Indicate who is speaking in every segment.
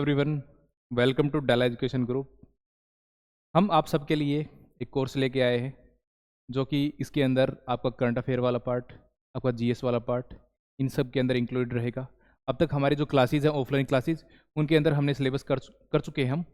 Speaker 1: Everyone, welcome to डाला education group. हम आप सबके लिए एक कोर्स लेके आए हैं जो कि इसके अंदर आपका करंट अफेयर वाला पार्ट, आपका जीएस वाला पार्ट, इन सब के अंदर इंक्लूडेड रहेगा। अब तक हमारी जो क्लासेज हैं ऑफलाइन क्लासेज, उनके अंदर हमने सिलेबस कर चुके हैं हम।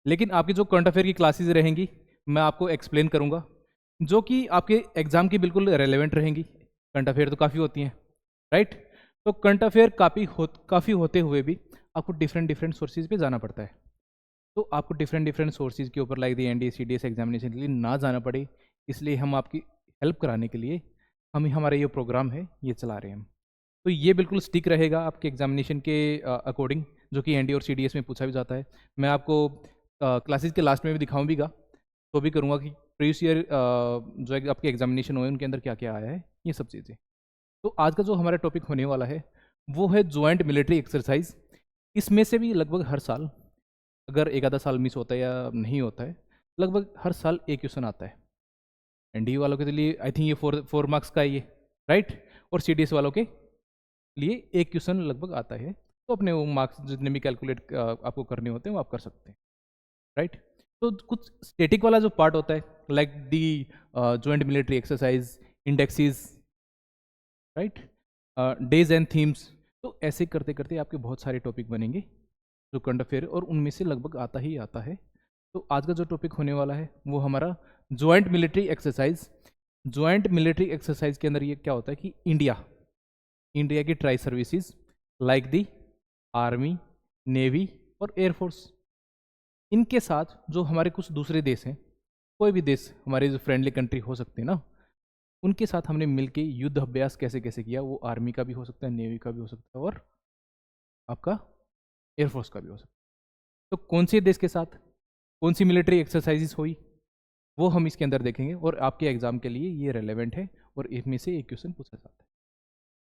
Speaker 1: लेकिन आपकी जो करंट अफेयर की क्लासेज रहेंगी मैं आपको एक्सप्लेन करूँगा, जो कि आपके एग्ज़ाम की बिल्कुल रेलेवेंट रहेंगी। करंट अफेयर तो काफ़ी होती हैं, राइट? तो करंट अफेयर काफ़ी होते हुए भी आपको डिफरेंट सोर्सेज पे जाना पड़ता है। तो आपको डिफरेंट सोर्सेज के ऊपर like the NDA CDS examination के लिए ना जाना पड़े, इसलिए हम आपकी हेल्प कराने के लिए हम हमारा ये प्रोग्राम है ये चला रहे हैं हम। तो ये बिल्कुल स्टिक रहेगा आपके एग्जामिनेशन के अकॉर्डिंग, जो कि एनडीए और सीडीएस में पूछा भी जाता है। मैं आपको क्लासेस के लास्ट में भी दिखाऊंगा, तो भी करूँगा कि प्रीवियस ईयर जो आपके एग्जामिनेशन हुए उनके अंदर क्या क्या आया है, ये सब चीज़ें। तो आज का जो हमारा टॉपिक होने वाला है वो है ज्वाइंट मिलिट्री एक्सरसाइज। इसमें से भी लगभग हर साल, अगर एक आधा साल मिस होता है या नहीं होता है, लगभग हर साल एक क्वेश्चन आता है। एनडीए वालों के लिए आई थिंक ये फोर मार्क्स का है ये, राइट? और सीडीएस वालों के लिए एक क्वेश्चन लगभग आता है। तो अपने वो मार्क्स जितने भी कैलकुलेट आपको करने होते हैं वो आप कर सकते हैं, राइट? तो कुछ स्टेटिक वाला जो पार्ट होता है like the joint military exercise, indexes, right, days and themes. तो ऐसे करते करते आपके बहुत सारे टॉपिक बनेंगे जो करंट अफेयर, और उनमें से लगभग आता ही आता है। तो आज का जो टॉपिक होने वाला है वो हमारा joint military exercise. Joint military exercise के अंदर ये क्या होता है कि इंडिया की tri services like the army, navy और एयरफोर्स, इनके साथ जो हमारे कुछ दूसरे देश हैं, कोई भी देश हमारे जो फ्रेंडली कंट्री हो सकते हैं ना, उनके साथ हमने मिलके युद्ध अभ्यास कैसे कैसे किया। वो आर्मी का भी हो सकता है, नेवी का भी हो सकता है, और आपका एयरफोर्स का भी हो सकता है। तो कौन से देश के साथ कौन सी मिलिट्री एक्सरसाइजेस हुई वो हम इसके अंदर देखेंगे, और आपके एग्जाम के लिए ये रेलेवेंट है और इसमें से एक क्वेश्चन पूछा जाता है।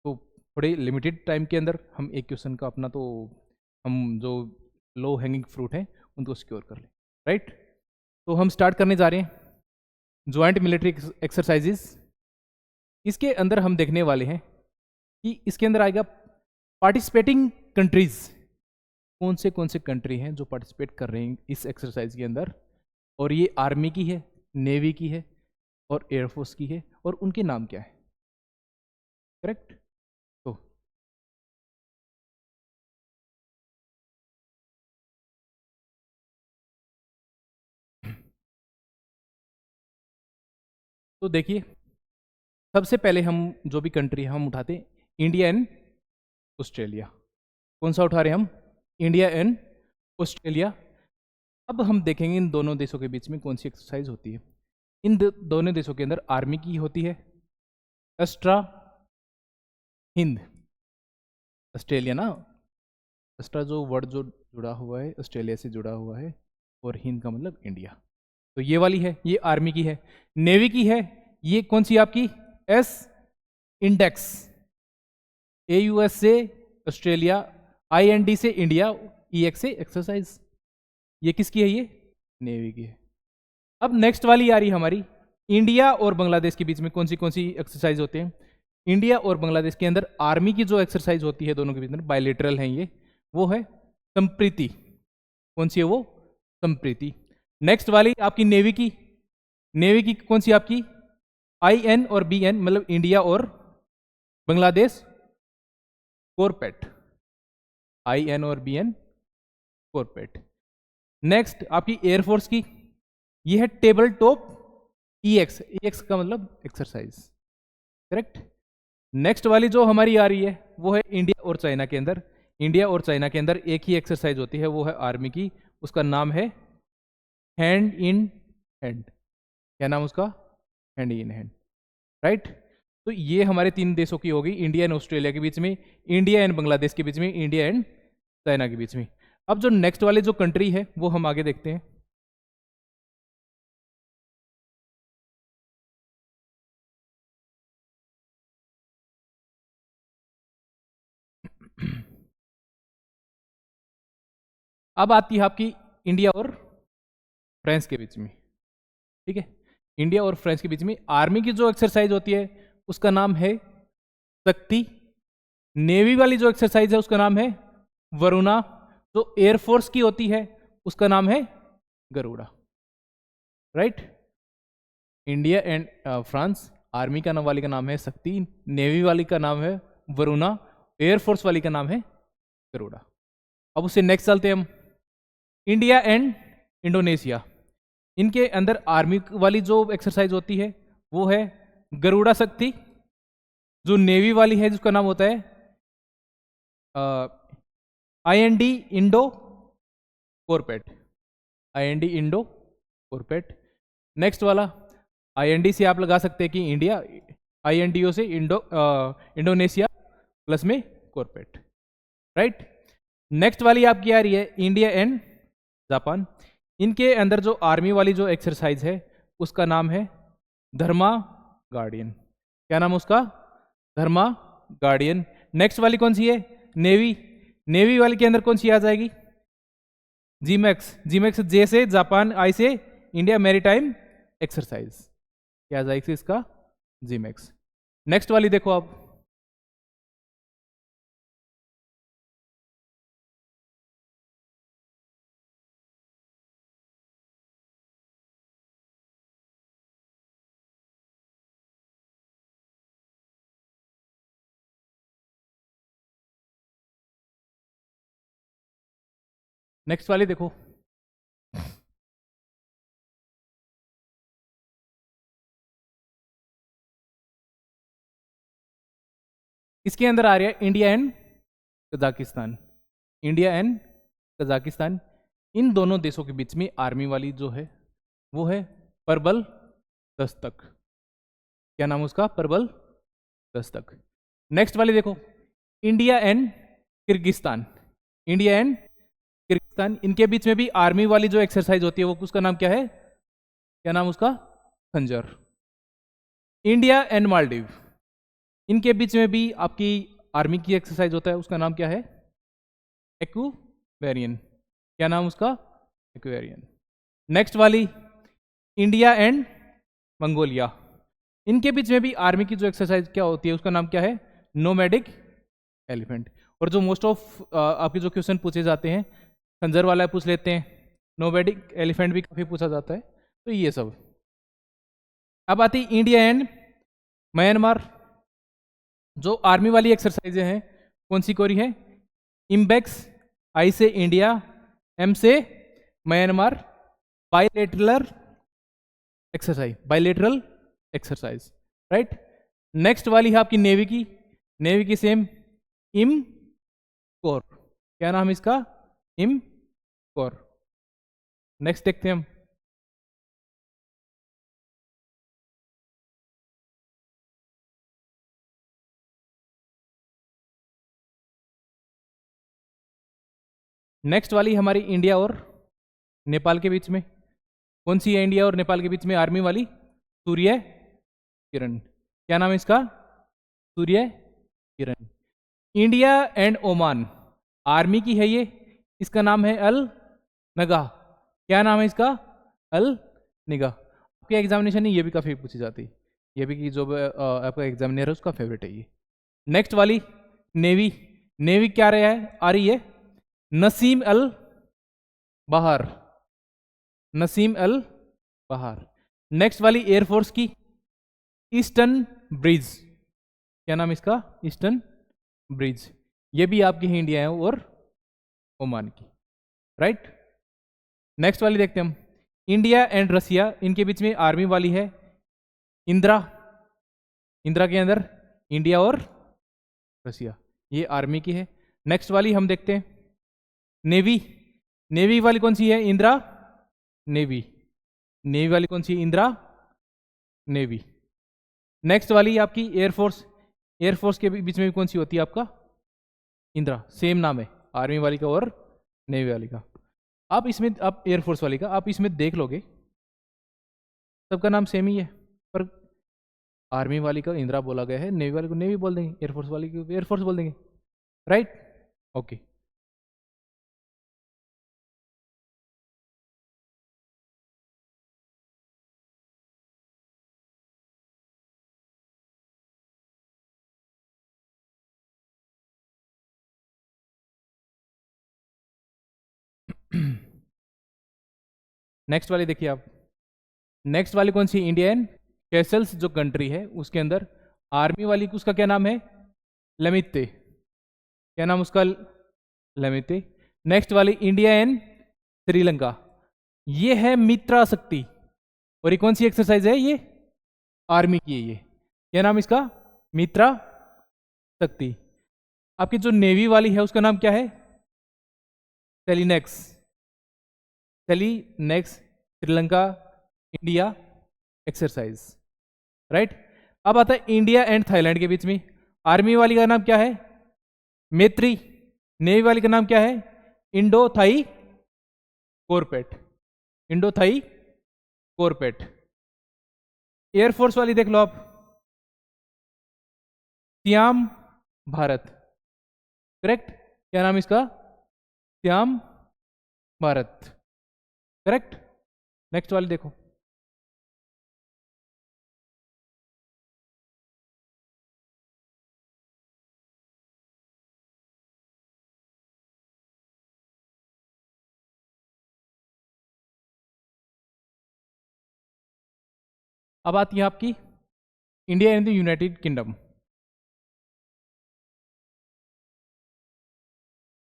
Speaker 1: तो थोड़े लिमिटेड टाइम के अंदर हम एक क्वेश्चन का अपना, तो हम जो लो हैंगिंग फ्रूट है उनको सिक्योर कर लें, राइट? तो हम स्टार्ट करने जा रहे हैं ज्वाइंट मिलिट्री एक्सरसाइजेस। इसके अंदर हम देखने वाले हैं कि इसके अंदर आएगा पार्टिसिपेटिंग कंट्रीज, कौन से कंट्री हैं जो पार्टिसिपेट कर रहे हैं इस एक्सरसाइज के अंदर, और ये आर्मी की है, नेवी की है और एयरफोर्स की है, और उनके नाम क्या है, करेक्ट? तो देखिए, सबसे पहले हम जो भी कंट्री है हम उठाते हैं इंडिया एंड ऑस्ट्रेलिया। कौन सा उठा रहे हैं हम? India and Australia. अब हम देखेंगे इन दोनों देशों के बीच में कौन सी एक्सरसाइज होती है। इन दोनों देशों के अंदर आर्मी की होती है अस्ट्रा हिंद, ऑस्ट्रेलिया ना, अस्ट्रा जो वर्ड जो जुड़ा हुआ है ऑस्ट्रेलिया से जुड़ा हुआ है, और हिंद का मतलब इंडिया। तो ये वाली है, ये आर्मी की है। नेवी की है ये कौन सी आपकी? एस इंडेक्स, AUS से ऑस्ट्रेलिया, IND से इंडिया, EX से एक्सरसाइज। ये किसकी है? ये नेवी की है। अब नेक्स्ट वाली आ रही हमारी इंडिया और बांग्लादेश के बीच में कौन सी एक्सरसाइज होते हैं। इंडिया और बांग्लादेश के अंदर आर्मी की जो एक्सरसाइज होती है दोनों के बीच में, बायलेटरल है ये, वो है संप्रीति। कौन सी है वो? संप्रीति। नेक्स्ट वाली आपकी नेवी की कौन सी आपकी? IN और BN, मतलब इंडिया और बांग्लादेश कोरपेट, IN और BN कोरपेट। नेक्स्ट आपकी एयरफोर्स की, ये है टेबल टॉप EX का मतलब एक्सरसाइज, करेक्ट? नेक्स्ट वाली जो हमारी आ रही है वो है इंडिया और चाइना के अंदर। इंडिया और चाइना के अंदर एक ही एक्सरसाइज होती है, वो है आर्मी की, उसका नाम है हैंड इन हैंड। क्या नाम उसका? Hand in hand, right? तो ये हमारे तीन देशों की होगी, इंडिया एंड ऑस्ट्रेलिया के बीच में, इंडिया एंड बांग्लादेश के बीच में, इंडिया एंड चाइना के बीच में। अब जो नेक्स्ट वाले जो कंट्री है वो हम आगे देखते हैं। अब आती है आपकी इंडिया और फ्रांस के बीच में, ठीक है? इंडिया और फ्रांस के बीच में आर्मी की जो एक्सरसाइज होती है उसका नाम है शक्ति। नेवी वाली जो एक्सरसाइज है उसका नाम है वरुणा, जो एयरफोर्स की होती है उसका नाम है Garuda, right. India and France, army का नाम वाली का नाम है शक्ति, नेवी वाली का नाम है वरुणा, एयरफोर्स वाली का नाम है गरुड़ा। अब उससे नेक्स्ट चलते हैं हम, इंडिया एंड इंडोनेशिया। इनके अंदर आर्मी वाली जो एक्सरसाइज होती है वो है गरुड़ा शक्ति। जो नेवी वाली है जिसका नाम होता है IND Indo corpat, IND Indo corpat. Next वाला IND से आप लगा सकते हैं कि इंडिया, INDO से इंडोनेशिया प्लस में कोरपेट, राइट। नेक्स्ट वाली आपकी आ रही है इंडिया एंड जापान। इनके अंदर जो आर्मी वाली जो एक्सरसाइज है उसका नाम है धर्मा गार्डियन। क्या नाम उसका? धर्मा गार्डियन। नेक्स्ट वाली कौन सी है? नेवी। नेवी वाली के अंदर कौन सी आ जाएगी? जीमैक्स। जीमैक्स जे से जापान, आई से इंडिया मैरीटाइम एक्सरसाइज, क्या आ जाएगी इसका? जीमैक्स। नेक्स्ट वाली देखो आप, नेक्स्ट वाली देखो, इसके अंदर आ रहा है India and Kazakhstan. India and Kazakhstan, इन दोनों देशों के बीच में आर्मी वाली जो है वो है प्रबल दस्तक। क्या नाम उसका? प्रबल दस्तक। नेक्स्ट वाली देखो, India and Kyrgyzstan. India and Kyrgyzstan, इनके बीच में भी आर्मी वाली जो एक्सरसाइज होती है वो उसका नाम क्या है? क्या नाम उसका? खंजर। इंडिया एंड मालदीव, इनके बीच में भी आपकी आर्मी की एक्सरसाइज होता है, उसका नाम क्या है? एक्वेरियन। क्या नाम उसका? एक्वेरियन। नेक्स्ट वाली इंडिया एंड मंगोलिया, इनके बीच में भी आर्मी की जो एक्सरसाइज क्या होती है उसका नाम क्या है? Nomadic elephant. और जो मोस्ट ऑफ आपके जो क्वेश्चन पूछे जाते हैं, खंजर वाला पूछ लेते हैं, नोमैडिक एलिफेंट भी काफी पूछा जाता है, तो ये सब। अब आती इंडिया एंड म्यांमार। जो आर्मी वाली एक्सरसाइजें हैं कौन सी कोरी है? इम्बेक्स, आई से इंडिया, एम से Myanmar, bilateral exercise, bilateral exercise, right. Next वाली है आपकी नेवी की। नेवी की सेम इम कोर। क्या नाम है इसका? इम कोर। नेक्स्ट देखते हैं हम, नेक्स्ट वाली हमारी इंडिया और नेपाल के बीच में। कौन सी है इंडिया और नेपाल के बीच में आर्मी वाली? सूर्य किरण। क्या नाम है इसका? Surya Kiran. India and Oman, army की है ये, इसका नाम है अल नगा। क्या नाम है इसका? अल निगा। आपके एग्जामिनेशन में ये भी काफी पूछी जाती है, ये भी कि जो आपका एग्जामिनर है उसका फेवरेट है ये। नेक्स्ट वाली नेवी। नेवी क्या रहा है? आ रही है नसीम अल बहार। नसीम अल बहार। नेक्स्ट वाली एयरफोर्स की ईस्टर्न ब्रिज। क्या नाम इसका? Eastern bridge. ये भी आपकी है इंडिया है और ओमान की, राइट। नेक्स्ट वाली देखते हैं हम, इंडिया एंड रसिया, इनके बीच में आर्मी वाली है इंदिरा। इंदिरा के अंदर इंडिया और रसिया, ये आर्मी की है। नेक्स्ट वाली हम देखते हैं नेवी। नेवी वाली कौन सी है? इंदिरा नेवी। नेवी वाली कौन सी? इंदिरा नेवी। नेक्स्ट वाली आपकी एयरफोर्स। एयरफोर्स के बीच में भी कौन सी होती है आपका? इंदिरा, सेम नाम है आर्मी वाली का और नेवी वाली का। आप इसमें, आप एयरफोर्स वाली का आप इसमें देख लोगे सबका नाम सेम ही है, पर आर्मी वाली का इंदिरा बोला गया है, नेवी वाली को नेवी बोल देंगे, एयरफोर्स वाली को एयरफोर्स बोल देंगे, राइट। ओके। नेक्स्ट वाली देखिए आप, नेक्स्ट वाली कौन सी, इंडियन कैसल्स जो कंट्री है उसके अंदर आर्मी वाली, उसका क्या नाम है, लमिते, क्या नाम उसका, लमिते। नेक्स्ट वाली इंडिया एंड श्रीलंका, ये है मित्रा शक्ति, और ये कौन सी एक्सरसाइज है, ये आर्मी की है, ये क्या नाम इसका, मित्रा शक्ति। आपकी जो नेवी वाली है उसका नाम क्या है, सेलिनेक्स, सेलिनेक्स श्रीलंका इंडिया एक्सरसाइज, राइट। अब आता है इंडिया एंड थाईलैंड के बीच में, आर्मी वाली का नाम क्या है, मैत्री, नेवी वाली का नाम क्या है, Indo Thai corpat, Indo Thai corpat. Air force वाली देख लो आप, श्याम भारत, करेक्ट, क्या नाम इसका, श्याम भारत, करेक्ट। नेक्स्ट वाली देखो, अब आती है आपकी India and the United kingdom.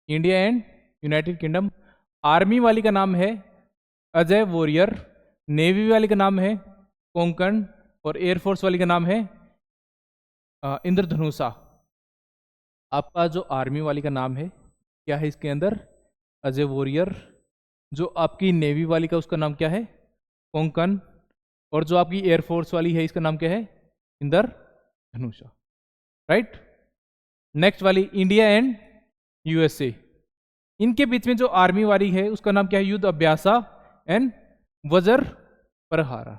Speaker 1: India and United kingdom, army वाली का नाम है अजय वॉरियर, नेवी वाली का नाम है कोंकण, और एयरफोर्स वाली का नाम है इंद्रधनुषा। आपका जो आर्मी वाली का नाम है क्या है इसके अंदर, अजय वॉरियर, जो आपकी नेवी वाली का उसका नाम क्या है, कोंकण, और जो आपकी एयरफोर्स वाली है इसका नाम क्या है, इंद्रधनुषा, राइट। नेक्स्ट वाली इंडिया एंड यूएसए, इनके बीच में जो आर्मी वाली है उसका नाम क्या है, युद्ध अभ्यासा एंड वज्र प्रहारा।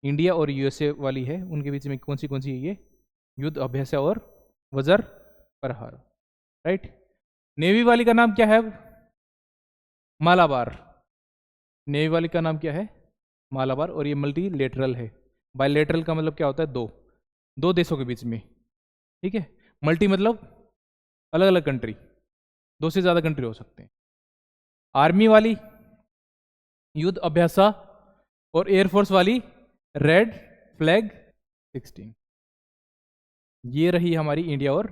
Speaker 1: इंडिया और यूएसए वाली है, उनके बीच में कौन सी है ये, युद्ध अभ्यास और वज्र प्रहार, राइट। नेवी वाली का नाम क्या है, मालाबार, नेवी वाली का नाम क्या है, मालाबार, और ये मल्टीलेटरल है। बायलेटरल का मतलब क्या होता है, दो देशों के बीच में, ठीक है। मल्टी मतलब अलग अलग कंट्री, दो से ज्यादा कंट्री हो सकते हैं। आर्मी वाली युद्ध अभ्यासा, और एयरफोर्स वाली रेड फ्लैग 16। ये रही हमारी इंडिया और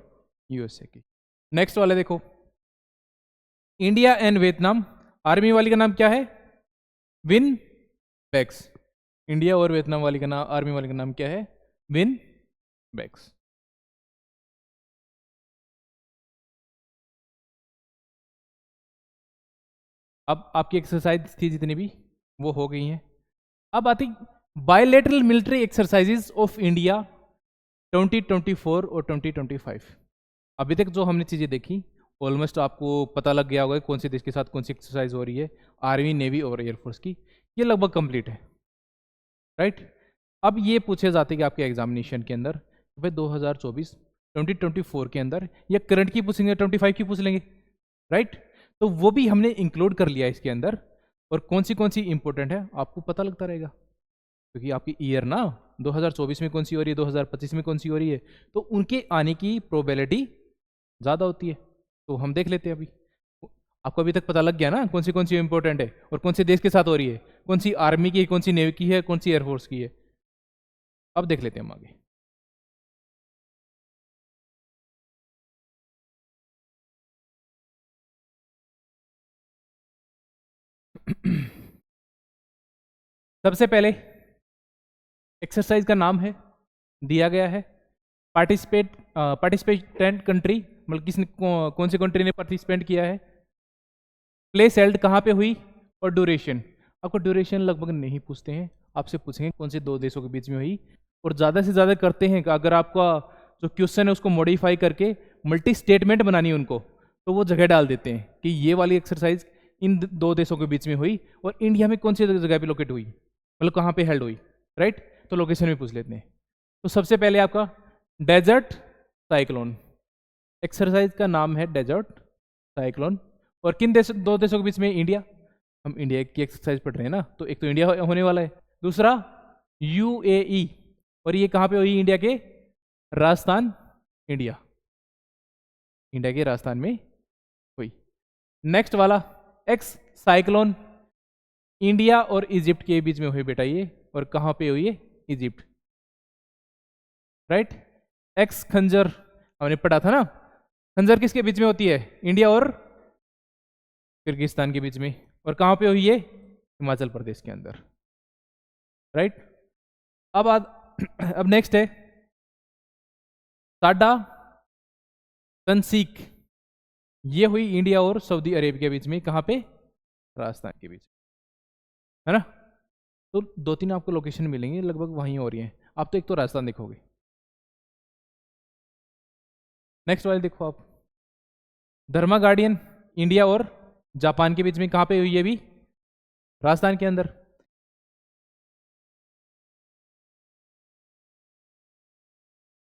Speaker 1: यूएसए की। नेक्स्ट वाले देखो, इंडिया एंड वियतनाम, आर्मी वाली का नाम क्या है, विन बैक्स, इंडिया और वियतनाम वाली का नाम, आर्मी वाली का नाम क्या है, विन बैक्स। अब आपकी एक्सरसाइज थी जितनी भी वो हो गई हैं। अब आती bilateral military exercises of India 2024 और 2025। अभी तक जो हमने चीज़ें देखी ऑलमोस्ट आपको पता लग गया होगा कौन से देश के साथ कौन सी एक्सरसाइज हो रही है, आर्मी, नेवी और एयरफोर्स की, ये लगभग कंप्लीट है, राइट। अब ये पूछे जाते हैं कि आपके एग्जामिनेशन के अंदर भाई 2024 2024 के अंदर या करंट की पूछेंगे, 25 की पूछ लेंगे, राइट। तो वो भी हमने इंक्लूड कर लिया इसके अंदर, और कौन सी इंपॉर्टेंट है आपको पता लगता रहेगा, क्योंकि आपकी ईयर ना 2024 में कौन सी हो रही है, 2025 में कौन सी हो रही है, तो उनके आने की प्रोबेबिलिटी ज़्यादा होती है। तो हम देख लेते हैं अभी, आपको अभी तक पता लग गया ना कौन सी इंपॉर्टेंट है और कौन से देश के साथ हो रही है, कौन सी आर्मी की है, कौन सी नेवी की है, कौन सी एयरफोर्स की है। अब देख लेते हैं हम आगे। सबसे पहले एक्सरसाइज का नाम है दिया गया है, पार्टिसिपेटेंट कंट्री, मतलब किसने कौन सी कंट्री ने पार्टिसिपेट किया है, प्लेस हेल्ड कहाँ पे हुई, और ड्यूरेशन। आपको ड्यूरेशन लगभग नहीं पूछते हैं, आपसे पूछेंगे कौन से दो देशों के बीच में हुई, और ज़्यादा से ज़्यादा करते हैं कि अगर आपका जो क्वेश्चन है उसको मॉडिफाई करके मल्टी स्टेटमेंट बनानी है उनको, तो वो जगह डाल देते हैं कि ये वाली एक्सरसाइज इन दो देशों के बीच में हुई और इंडिया में कौन सी जगह पे लोकेट हुई, मतलब कहाँ पे हेल्ड हुई, राइट। तो लोकेशन भी पूछ लेते हैं। तो सबसे पहले आपका डेजर्ट साइक्लोन, एक्सरसाइज का नाम है डेजर्ट साइक्लोन, और किन दो देशों के बीच में, इंडिया, हम इंडिया की एक्सरसाइज पढ़ रहे हैं ना, तो एक तो इंडिया होने वाला है, दूसरा यूएई, और ये कहाँ पे हुई, इंडिया के राजस्थान, इंडिया के राजस्थान में हुई। नेक्स्ट वाला एक्स साइक्लोन इंडिया और इजिप्ट के बीच में हुई बेटा ये, और कहाँ पे हुई है? Egypt, right. एक्स खंजर हमने पढ़ा था ना, खंजर किसके बीच में होती है? इंडिया और किर्गिस्तान के बीच में, और कहाँ पे हुई है? हिमाचल प्रदेश के अंदर, राइट। अब नेक्स्ट है साडा तनसीक, ये हुई इंडिया और सऊदी अरेबिया के बीच में, कहाँ पे? राजस्थान के बीच, है ना। तो 2-3 आपको लोकेशन मिलेंगे लगभग वहीं हो रही हैं। आप तो एक तो राजस्थान देखोगे। नेक्स्ट वाले देखो आप, धर्मा गार्डियन इंडिया और जापान के बीच में कहाँ पे हुई है? भी राजस्थान के अंदर।